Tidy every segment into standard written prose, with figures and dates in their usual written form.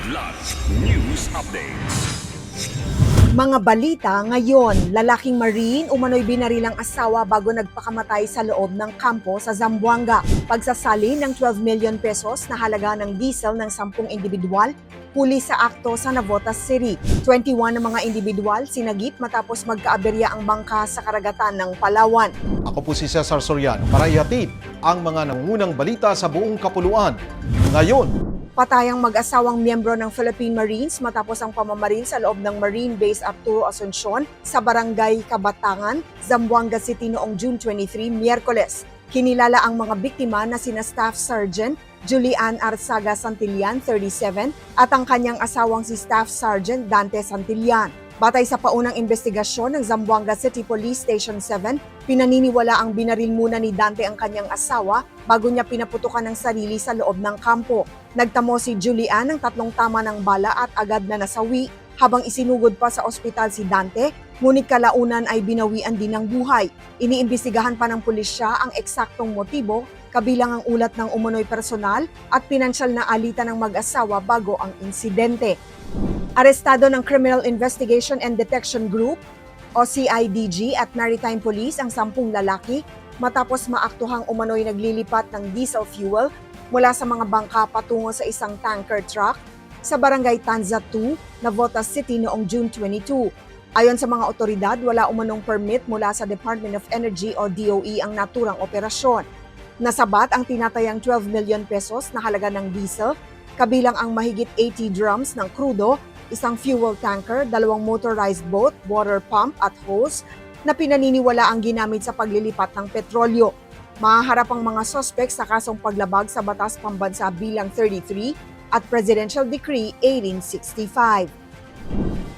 Kidlat News Updates. Mga balita ngayon, lalaking Marine umano'y binarilang asawa bago nagpakamatay sa loob ng kampo sa Zamboanga. Pagsasalin ng 12 million pesos na halaga ng diesel ng 10 individual, huli sa akto sa Navotas City. 21 na mga individual sinagip matapos magkaaberya ang bangka sa karagatan ng Palawan. Ako po si Cesar Soriano para ihatid ang mga nangungunang balita sa buong kapuluan. Ngayon, Patayang mag-asawang miyembro ng Philippine Marines matapos ang pamamaril sa loob ng Marine Base Arturo Asuncion sa Barangay Kabatangan, Zamboanga City noong June 23, Miyerkules. Kinilala ang mga biktima na sina Staff Sergeant Julian Arzaga Santillan, 37, at ang kanyang asawang si Staff Sergeant Dante Santillan. Batay sa paunang investigasyon ng Zamboanga City Police Station 7, pinaniniwala ang binaril muna ni Dante ang kanyang asawa bago niya pinaputukan ng sarili sa loob ng kampo. Nagtamo si Julian ng 3 tama ng bala at agad na nasawi, habang isinugod pa sa ospital si Dante, ngunit kalaunan ay binawian din ng buhay. Iniimbestigahan pa ng pulisya ang eksaktong motibo, kabilang ang ulat ng umunoy personal at pinansyal na alitan ng mag-asawa bago ang insidente. Arestado ng Criminal Investigation and Detection Group o CIDG at Maritime Police ang 10 lalaki matapos maaktuhang umano'y naglilipat ng diesel fuel mula sa mga bangka patungo sa isang tanker truck sa Barangay Tanza 2, Navotas City noong June 22. Ayon sa mga otoridad, wala umanong permit mula sa Department of Energy o DOE ang naturang operasyon. Nasabat ang tinatayang 12 million pesos na halaga ng diesel, kabilang ang mahigit 80 drums ng krudo, isang fuel tanker, 2 motorized boat, water pump at hose na pinaniniwala ang ginamit sa paglilipat ng petrolyo. Mahaharap ang mga suspect sa kasong paglabag sa Batas Pambansa bilang 33 at Presidential Decree 1865.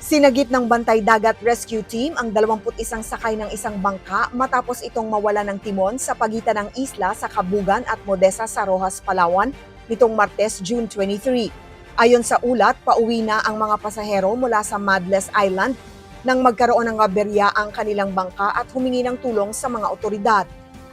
Sinagip ng Bantay Dagat Rescue Team ang 21 sakay ng isang bangka matapos itong mawala ng timon sa pagitan ng isla sa Kabugan at Modesa sa Roxas, Palawan nitong Martes, June 23. Ayon sa ulat, pauwi na ang mga pasahero mula sa Madles Island nang magkaroon ng aberya ang kanilang bangka at humingi ng tulong sa mga otoridad.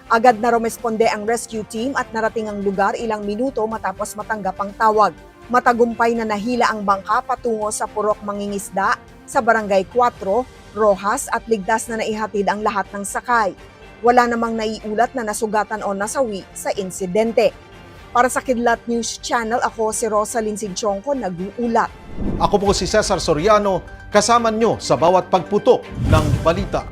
Agad na rumesponde ang rescue team at narating ang lugar ilang minuto matapos matanggap ang tawag. Matagumpay na nahila ang bangka patungo sa Purok Mangingisda sa Barangay 4, Roxas at ligtas na naihatid ang lahat ng sakay. Wala namang naiulat na nasugatan o nasawi sa insidente. Para sa Kidlat News Channel, ako si Rosalyn Sinchonco, nag-uulat. ako po si Cesar Soriano, kasama nyo sa bawat pagputok ng balita.